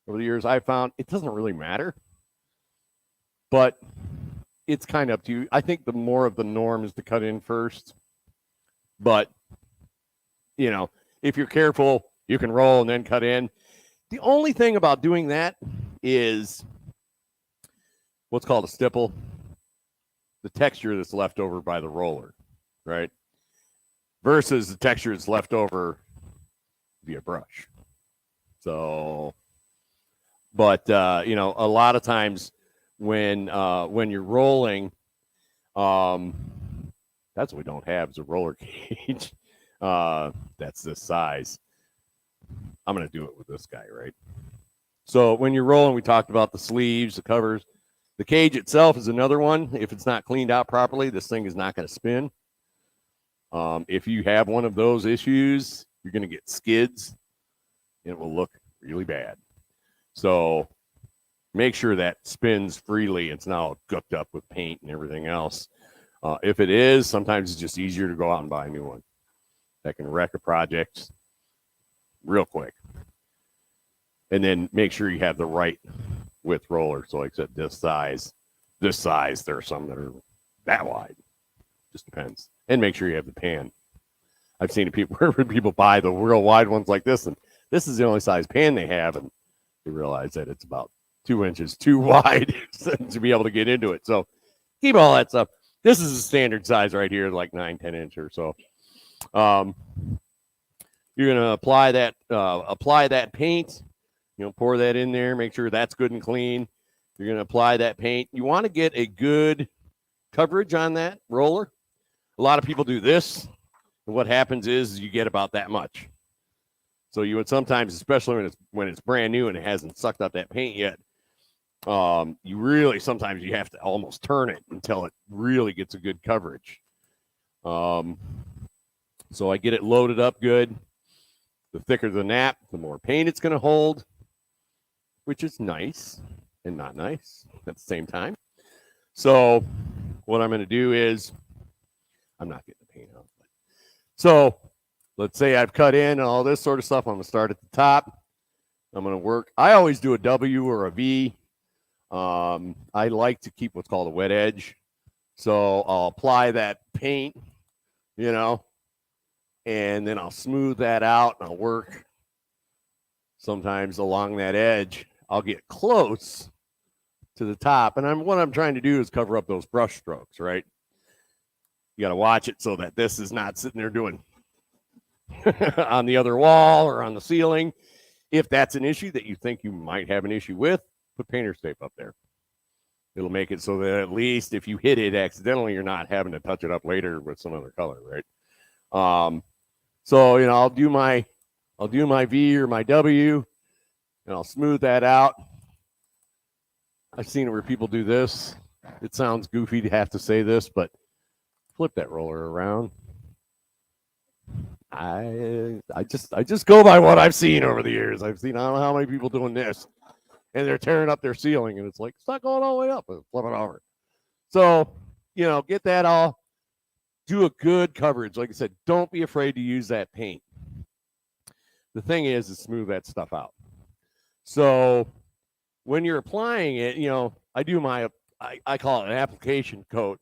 Over the years, I found it doesn't really matter, but it's kind of up to you. I think the more of the norm is to cut in first, but you know, if you're careful, you can roll and then cut in. The only thing about doing that is what's called a stipple, the texture that's left over by the roller, right? Versus the texture that's left over via brush. So, but you know, a lot of times when you're rolling, that's what we don't have is a roller cage. That's this size. I'm gonna do it with this guy, right? So when you're rolling, we talked about the sleeves, the covers. The cage itself is another one. If it's not cleaned out properly, this thing is not going to spin. If you have one of those issues, you're going to get skids and it will look really bad. So make sure that spins freely. It's not gucked up with paint and everything else. If it is, sometimes it's just easier to go out and buy a new one. That can wreck a project real quick. And then make sure you have the right width roller. So like I said, this size, there are some that are that wide. Just depends. And make sure you have the pan. I've seen people where people buy the real wide ones like this, and this is the only size pan they have, and they realize that it's about 2 inches too wide to be able to get into it. So keep all that stuff. This is a standard size right here, like 9-10 inch or so. You're gonna apply that paint. You know, pour that in there. Make sure that's good and clean. You're gonna apply that paint. You want to get a good coverage on that roller. A lot of people do this, and what happens is you get about that much. So you would sometimes, especially when it's brand new and it hasn't sucked up that paint yet, you really sometimes you have to almost turn it until it really gets a good coverage. So I get it loaded up good. The thicker the nap, the more paint it's going to hold, which is nice and not nice at the same time. So what I'm going to do is, I'm not getting the paint out. So let's say I've cut in and all this sort of stuff. I'm going to start at the top. I'm going to work. I always do a W or a V. I like to keep what's called a wet edge. So I'll apply that paint, you know, and then I'll smooth that out and I'll work sometimes along that edge. I'll get close to the top. And what I'm trying to do is cover up those brush strokes, right? You got to watch it so that this is not sitting there doing on the other wall or on the ceiling. If that's an issue that you think you might have an issue with, put painter's tape up there. It'll make it so that at least if you hit it accidentally, you're not having to touch it up later with some other color, right? So, you know, I'll do my V or my W, and I'll smooth that out. I've seen it where people do this. It sounds goofy to have to say this, but flip that roller around. I just go by what I've seen over the years. I've seen I don't know how many people doing this, and they're tearing up their ceiling, and it's like it's not going all the way up. Flip it over. So get that all. Do a good coverage. Like I said, don't be afraid to use that paint. The thing is smooth that stuff out. So when you're applying it, I do I call it an application coat.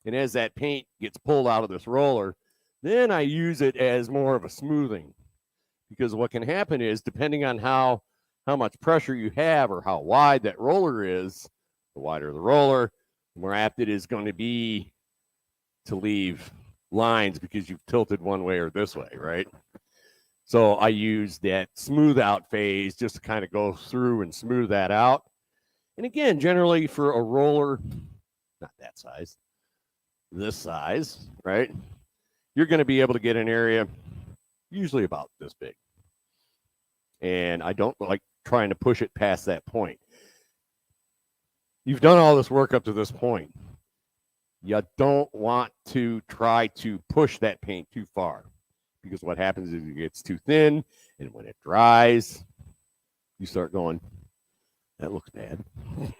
And as that paint gets pulled out of this roller, then I use it as more of a smoothing. Because what can happen is, depending on how much pressure you have or how wide that roller is, the wider the roller, the more apt it is going to be to leave lines because you've tilted one way or this way, right? So I use that smooth out phase just to kind of go through and smooth that out. And again, generally for a roller, not that size, this size, right? You're going to be able to get an area usually about this big. And I don't like trying to push it past that point. You've done all this work up to this point. You don't want to try to push that paint too far, because what happens is it gets too thin, and when it dries, you start going, that looks bad.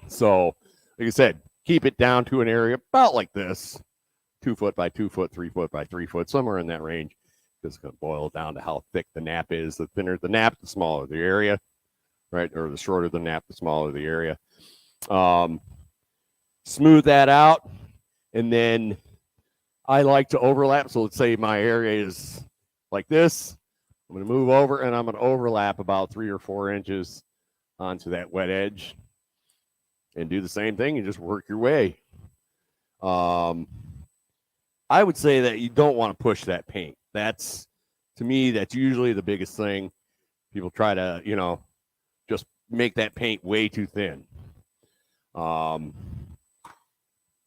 So, like I said, keep it down to an area about like this, 2 foot by 2 foot, 3 foot by 3 foot, somewhere in that range. It's going to boil down to how thick the nap is. The thinner the nap, the smaller the area, right? Or the shorter the nap, the smaller the area. Smooth that out. And then I like to overlap. So let's say my area is like this. I'm going to move over and I'm going to overlap about 3 or 4 inches onto that wet edge and do the same thing and just work your way. I would say that you don't want to push that paint. That's, to me, that's usually the biggest thing. People try to, just make that paint way too thin.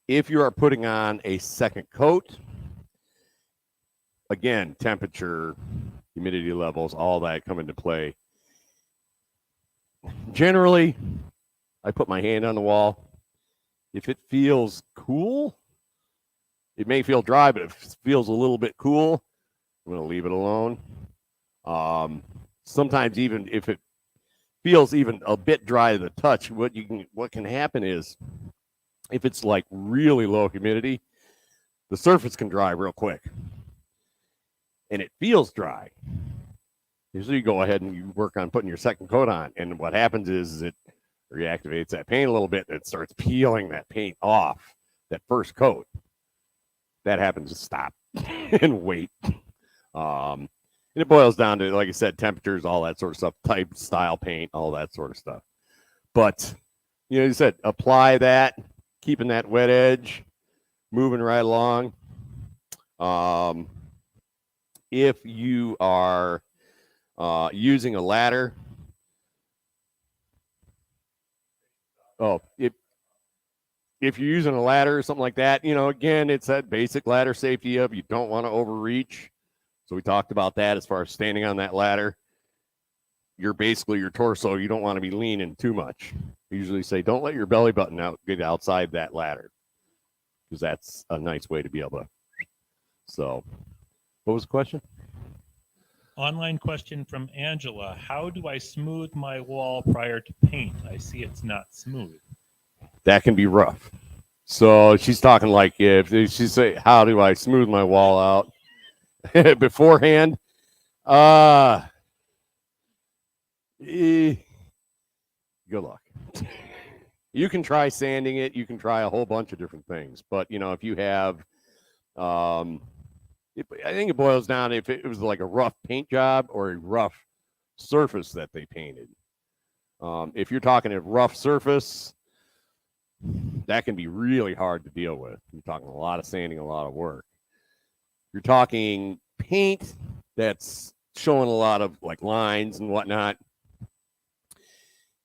If you are putting on a second coat, again, temperature, humidity levels, all that come into play. Generally, I put my hand on the wall. If it feels cool, it may feel dry, but if it feels a little bit cool, I'm going to leave it alone. Sometimes even if it feels even a bit dry to the touch, what can happen is, if it's like really low humidity, the surface can dry real quick. And it feels dry. So you go ahead and you work on putting your second coat on. And what happens is it reactivates that paint a little bit and it starts peeling that paint off, that first coat. That happens to stop and wait. And it boils down to, like I said, temperatures, all that sort of stuff, type, style, paint, all that sort of stuff. But, you said, apply that, keeping that wet edge, moving right along. If you are using a ladder, if you're using a ladder or something like that, again, it's that basic ladder safety of you don't want to overreach. So we talked about that as far as standing on that ladder. You're basically your torso. You don't want to be leaning too much. We usually say don't let your belly button get outside that ladder, because that's a nice way to be able to. So, what was the question? Online question from Angela. How do I smooth my wall prior to paint? I see it's not smooth. That can be rough. So she's talking like if she say, how do I smooth my wall out beforehand? Good luck. You can try sanding it. You can try a whole bunch of different things. But, if you have, I think it boils down if it was like a rough paint job or a rough surface that they painted. If you're talking a rough surface, that can be really hard to deal with. You're talking a lot of sanding, a lot of work. You're talking paint that's showing a lot of like lines and whatnot.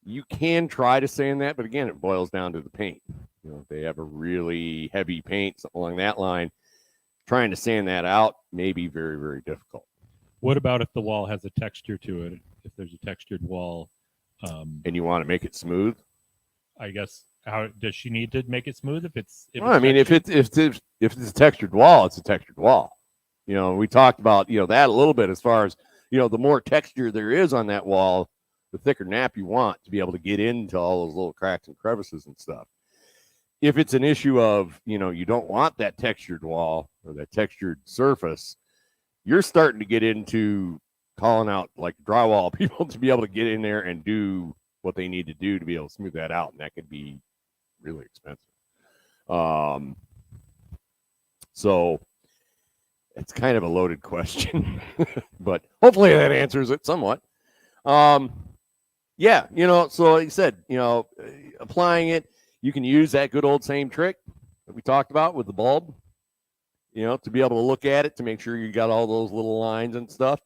You can try to sand that, but again, it boils down to the paint. If they have a really heavy paint, something along that line, trying to sand that out may be very, very difficult. What about if the wall has a texture to it? If there's a textured wall, and you want to make it smooth? I guess how does she need to make it smooth if it's Well, I mean, if it's a textured wall, it's a textured wall. You know, we talked about that a little bit as far as the more texture there is on that wall, the thicker nap you want to be able to get into all those little cracks and crevices and stuff. If it's an issue of you don't want that textured wall or that textured surface, you're starting to get into calling out like drywall people to be able to get in there and do what they need to do to be able to smooth that out, and that could be really expensive. So it's kind of a loaded question, but hopefully that answers it somewhat. Yeah, so like you said, applying it, you can use that good old same trick that we talked about with the bulb, to be able to look at it to make sure you got all those little lines and stuff.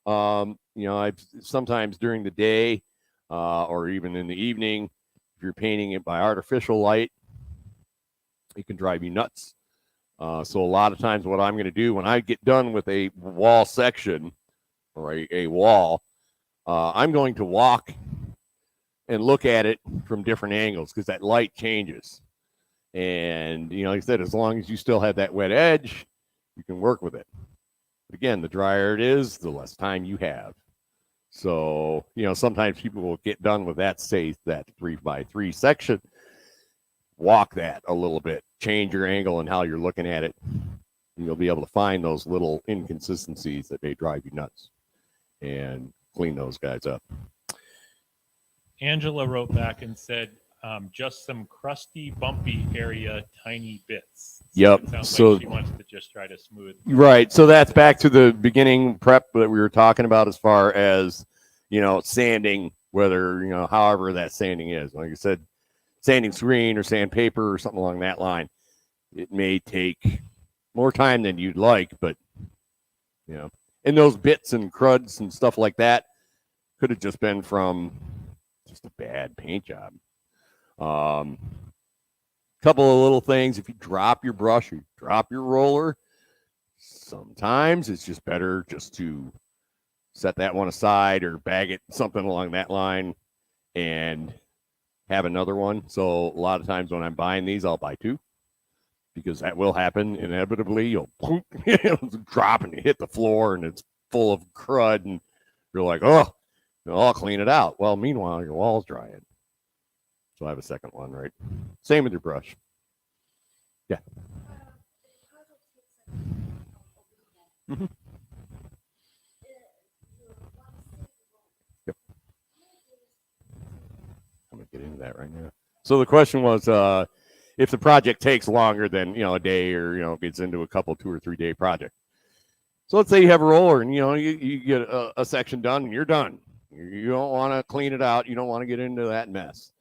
I've sometimes during the day or even in the evening, if you're painting it by artificial light, it can drive you nuts. So a lot of times what I'm going to do when I get done with a wall section or a wall, I'm going to walk and look at it from different angles because that light changes. And, like I said, as long as you still have that wet edge, you can work with it. But again, the drier it is, the less time you have. So, sometimes people will get done with that, say, that 3x3 section, walk that a little bit, change your angle and how you're looking at it. And you'll be able to find those little inconsistencies that may drive you nuts and clean those guys up. Angela wrote back and said, just some crusty, bumpy area, tiny bits. Yep. It sounds So like she wants to just try to smooth. Right. So that's back to the beginning prep that we were talking about as far as, sanding, whether, however that sanding is. Like I said, sanding screen or sandpaper or something along that line. It may take more time than you'd like, but, and those bits and cruds and stuff like that could have just been from just a bad paint job. Couple of little things. If you drop your brush or drop your roller, sometimes it's just better just to set that one aside or bag it, something along that line, and have another one. So a lot of times when I'm buying these, I'll buy two because that will happen inevitably. You'll drop and you hit the floor and it's full of crud and you're like, oh, I'll clean it out. Well, meanwhile, your wall's drying. So I have a second one, right? Same with your brush. Yeah. Mm-hmm. Yep. I'm going to get into that right now. So the question was, if the project takes longer than, a day or, gets into a couple, 2 or 3 day project. So let's say you have a roller and, you get a section done and you're done. You don't want to clean it out. You don't want to get into that mess.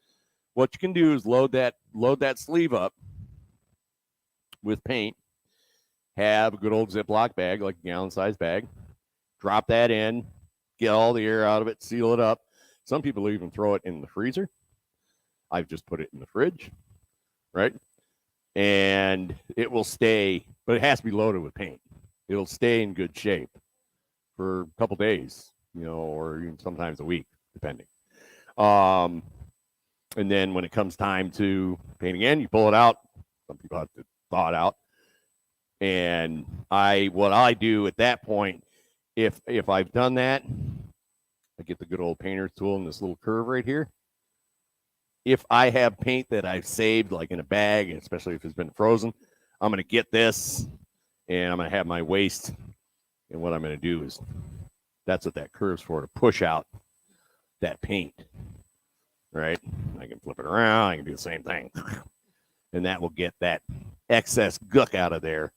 What you can do is load that sleeve up with paint. Have a good old Ziploc bag, like a gallon-sized bag. Drop that in. Get all the air out of it. Seal it up. Some people even throw it in the freezer. I've just put it in the fridge, right? And it will stay, but it has to be loaded with paint. It'll stay in good shape for a couple days, or even sometimes a week, depending. And then when it comes time to paint again, you pull it out. Some people have to thaw it out. And what I do at that point, if I've done that, I get the good old painter's tool in this little curve right here. If I have paint that I've saved, like in a bag, especially if it's been frozen, I'm going to get this and I'm going to have my waste. And what I'm going to do is, that's what that curve's for, to push out that paint. Right? I can flip it around. I can do the same thing. And that will get that excess guck out of there.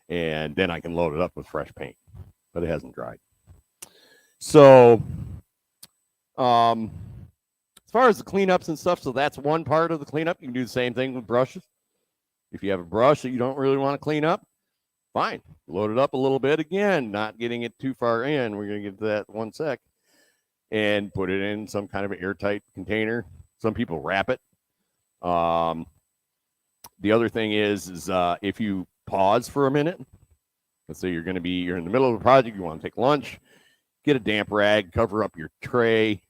And then I can load it up with fresh paint. But it hasn't dried. So, as far as the cleanups and stuff, so that's one part of the cleanup. You can do the same thing with brushes. If you have a brush that you don't really want to clean up, fine. Load it up a little bit again, not getting it too far in. We're going to get to that one sec. And put it in some kind of an airtight container. Some people wrap it. The other thing is if you pause for a minute, let's say you're in the middle of a project, you want to take lunch, get a damp rag, cover up your tray,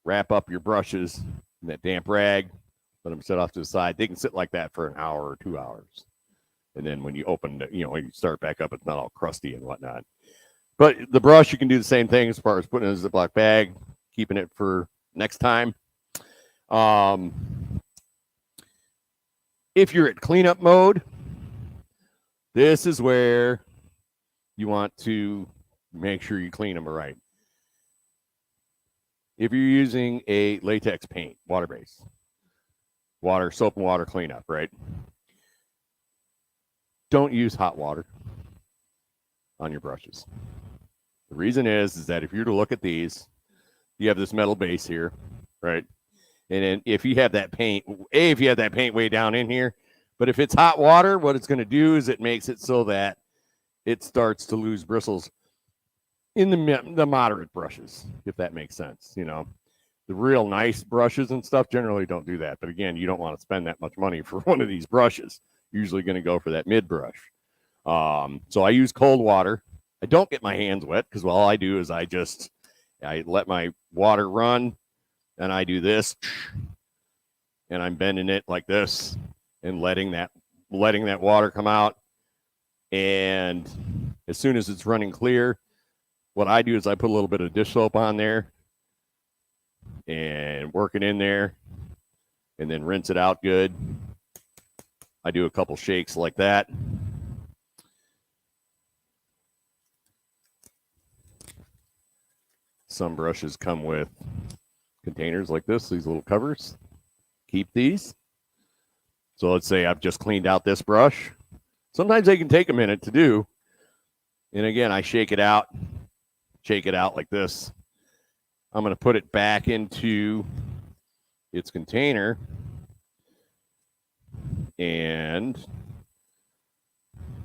wrap up your brushes in that damp rag, let them sit off to the side. They can sit like that for an hour or 2 hours. And then when you open it, when you start back up, it's not all crusty and whatnot. But the brush, you can do the same thing as far as putting it in a Ziploc bag, keeping it for next time. If you're at cleanup mode, this is where you want to make sure you clean them right. If you're using a latex paint, water-based, soap and water cleanup, right? Don't use hot water on your brushes. The reason is that if you were to look at these, you have this metal base here, right? And then if you have that paint, if you have that paint way down in here, but if it's hot water, what it's going to do is it makes it so that it starts to lose bristles in the moderate brushes, if that makes sense. The real nice brushes and stuff generally don't do that. But again, you don't want to spend that much money for one of these brushes. You're usually going to go for that mid brush. So I use cold water. I don't get my hands wet because all I do is I let my water run and I do this and I'm bending it like this and letting that water come out. And as soon as it's running clear, what I do is I put a little bit of dish soap on there and work it in there and then rinse it out good. I do a couple shakes like that. Some brushes come with containers like this, these little covers. Keep these. So let's say I've just cleaned out this brush. Sometimes they can take a minute to do. And again, I shake it out like this. I'm going to put it back into its container. And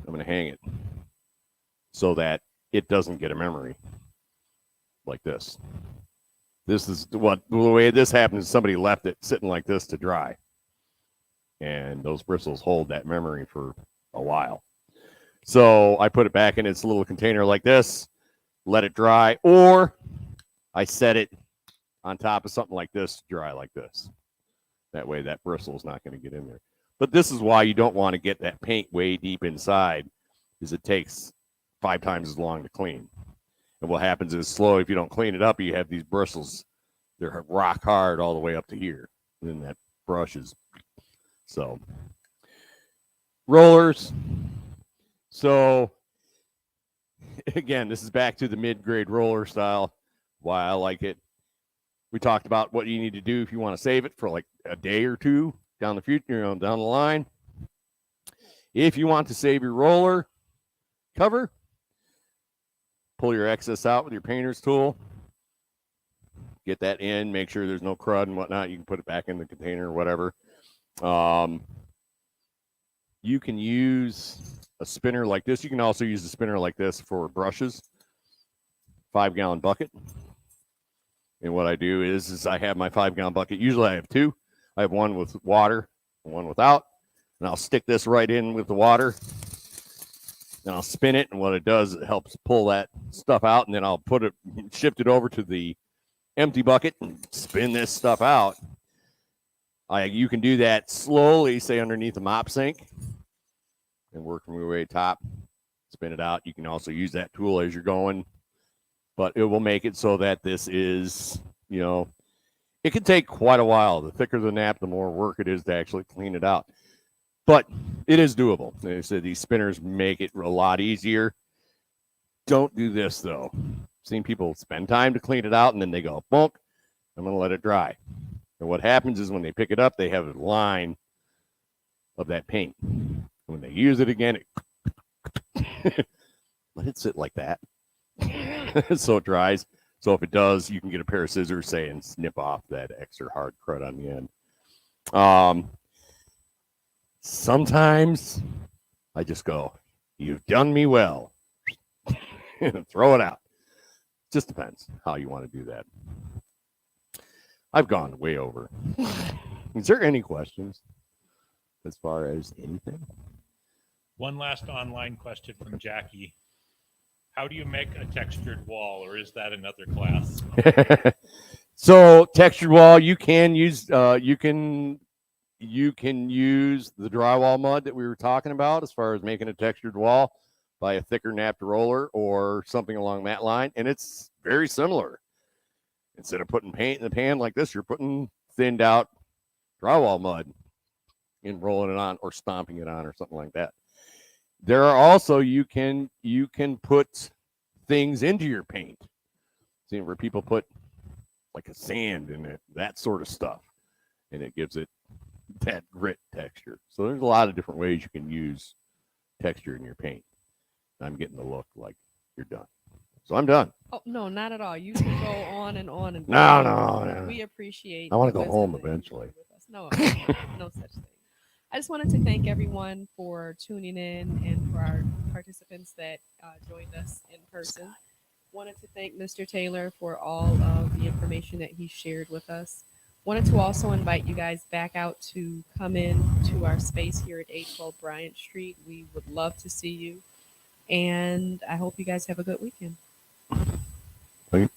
I'm going to hang it so that it doesn't get a memory like this. This is the way this happens. Somebody left it sitting like this to dry. And those bristles hold that memory for a while. So I put it back in its little container like this, let it dry, or I set it on top of something like this to dry like this. That way that bristle is not going to get in there. But this is why you don't want to get that paint way deep inside, is it takes 5 times as long to clean. And what happens is if you don't clean it up, you have these bristles. They're rock hard all the way up to here. And then that brush is so. Rollers. So again, this is back to the mid-grade roller style. Why I like it. We talked about what you need to do if you want to save it for like a day or two down the future, down the line. If you want to save your roller cover, pull your excess out with your painter's tool. Get that in. Make sure there's no crud and whatnot. You can put it back in the container or whatever. You can use a spinner like this. You can also use a spinner like this for brushes. 5-gallon bucket. And what I do is I have my 5-gallon bucket. Usually I have 2. I have one with water and one without. And I'll stick this right in with the water. And I'll spin it. And what it does, it helps pull that stuff out. And then I'll shift it over to the empty bucket and spin this stuff out. You can do that slowly, say underneath the mop sink, and work from your way top. Spin it out. You can also use that tool as you're going, but it will make it so that this is, it can take quite a while. The thicker the nap, the more work it is to actually clean it out. But it is doable. Like I said, these spinners make it a lot easier. Don't do this, though. I've seen people spend time to clean it out, and then they go, bonk, I'm going to let it dry. And what happens is when they pick it up, they have a line of that paint. When they use it again, let it sit like that so it dries. So if it does, you can get a pair of scissors, say, and snip off that extra hard crud on the end. Sometimes I just go, you've done me well. Throw it out. Just depends how you want to do that. I've gone way over. Is there any questions as far as anything? One last online question from Jackie. How do you make a textured wall, or is that another class? So textured wall, you can use, you can you can use the drywall mud that we were talking about as far as making a textured wall by a thicker napped roller or something along that line. And it's very similar. Instead of putting paint in the pan like this, you're putting thinned out drywall mud and rolling it on or stomping it on or something like that. There are also you can put things into your paint. See where people put like a sand in it, that sort of stuff, and it gives it that grit texture. So there's a lot of different ways you can use texture in your paint. I'm getting the look like you're done. So I'm done. Oh no, not at all. You can go on and on and No, on. no, no. We appreciate. I wanna the go wisdom home that you eventually. share with us. No such thing. I just wanted to thank everyone for tuning in and for our participants that joined us in person. Wanted to thank Mr. Taylor for all of the information that he shared with us. Wanted to also invite you guys back out to come in to our space here at 812 Bryant Street. We would love to see you. And I hope you guys have a good weekend. Thank you.